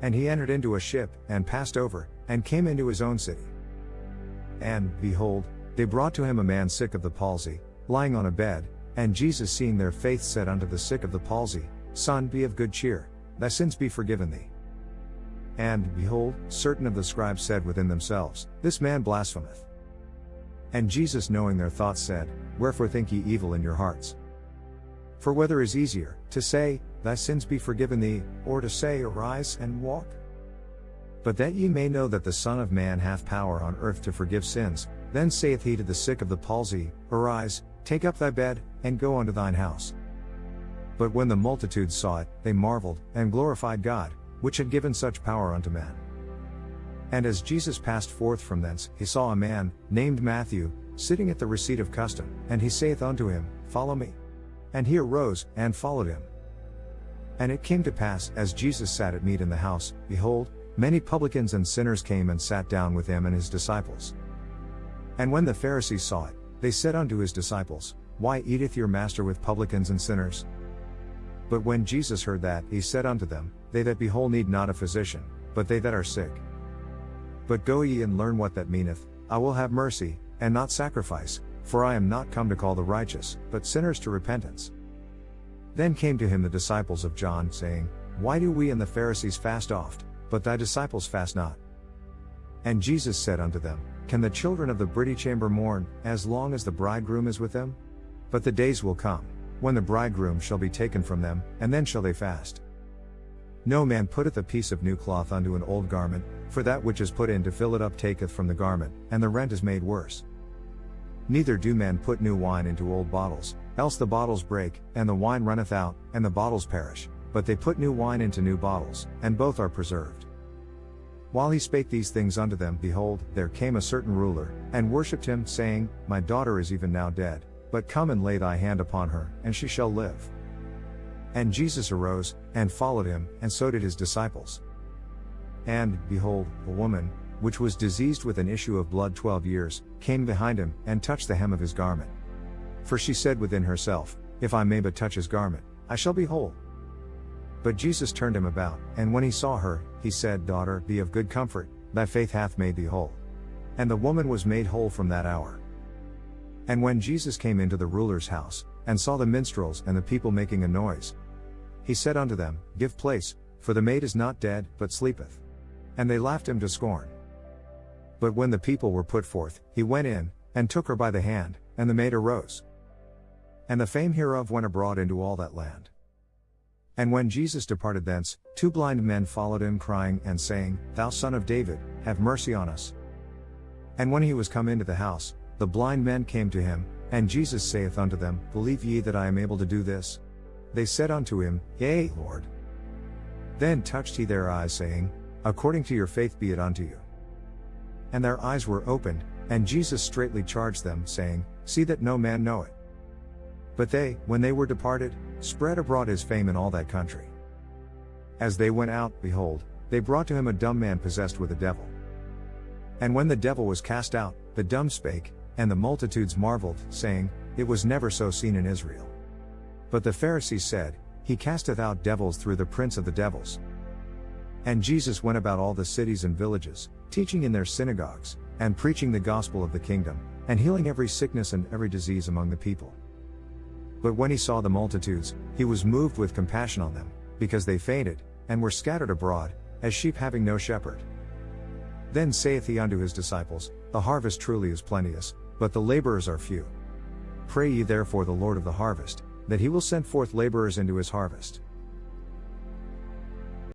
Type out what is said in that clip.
And he entered into a ship, and passed over, and came into his own city. And, behold, they brought to him a man sick of the palsy, lying on a bed, and Jesus seeing their faith said unto the sick of the palsy, Son, be of good cheer, thy sins be forgiven thee. And, behold, certain of the scribes said within themselves, This man blasphemeth. And Jesus knowing their thoughts said, Wherefore think ye evil in your hearts? For whether is easier, to say, Thy sins be forgiven thee, or to say, Arise and walk? But that ye may know that the Son of Man hath power on earth to forgive sins, then saith he to the sick of the palsy, Arise, take up thy bed, and go unto thine house. But when the multitudes saw it, they marveled, and glorified God, which had given such power unto men. And as Jesus passed forth from thence, he saw a man, named Matthew, sitting at the receipt of custom, and he saith unto him, Follow me. And he arose, and followed him. And it came to pass, as Jesus sat at meat in the house, behold, many publicans and sinners came and sat down with him and his disciples. And when the Pharisees saw it, they said unto his disciples, Why eateth your master with publicans and sinners? But when Jesus heard that, he said unto them, They that be whole need not a physician, but they that are sick. But go ye and learn what that meaneth, I will have mercy, and not sacrifice, for I am not come to call the righteous, but sinners to repentance. Then came to him the disciples of John, saying, Why do we and the Pharisees fast oft, but thy disciples fast not? And Jesus said unto them, Can the children of the bedchamber mourn, as long as the bridegroom is with them? But the days will come, when the bridegroom shall be taken from them, and then shall they fast. No man putteth a piece of new cloth unto an old garment, for that which is put in to fill it up taketh from the garment, and the rent is made worse. Neither do men put new wine into old bottles, else the bottles break, and the wine runneth out, and the bottles perish, but they put new wine into new bottles, and both are preserved. While he spake these things unto them, behold, there came a certain ruler, and worshipped him, saying, My daughter is even now dead, but come and lay thy hand upon her, and she shall live. And Jesus arose, and followed him, and so did his disciples. And, behold, a woman, which was diseased with an issue of blood 12 years, came behind him, and touched the hem of his garment. For she said within herself, If I may but touch his garment, I shall be whole. But Jesus turned him about, and when he saw her, he said, Daughter, be of good comfort, thy faith hath made thee whole. And the woman was made whole from that hour. And when Jesus came into the ruler's house, and saw the minstrels and the people making a noise, he said unto them, Give place, for the maid is not dead, but sleepeth. And they laughed him to scorn. But when the people were put forth, he went in, and took her by the hand, and the maid arose. And the fame hereof went abroad into all that land. And when Jesus departed thence, 2 blind men followed him, crying and saying, Thou Son of David, have mercy on us. And when he was come into the house, the blind men came to him, and Jesus saith unto them, Believe ye that I am able to do this? They said unto him, Yea, Lord. Then touched he their eyes, saying, According to your faith be it unto you. And their eyes were opened, and Jesus straitly charged them, saying, See that no man know it. But they, when they were departed, spread abroad his fame in all that country. As they went out, behold, they brought to him a dumb man possessed with a devil. And when the devil was cast out, the dumb spake, and the multitudes marveled, saying, It was never so seen in Israel. But the Pharisees said, He casteth out devils through the prince of the devils. And Jesus went about all the cities and villages, teaching in their synagogues, and preaching the gospel of the kingdom, and healing every sickness and every disease among the people. But when he saw the multitudes, he was moved with compassion on them, because they fainted, and were scattered abroad, as sheep having no shepherd. Then saith he unto his disciples, The harvest truly is plenteous, but the laborers are few. Pray ye therefore the Lord of the harvest, that he will send forth laborers into his harvest.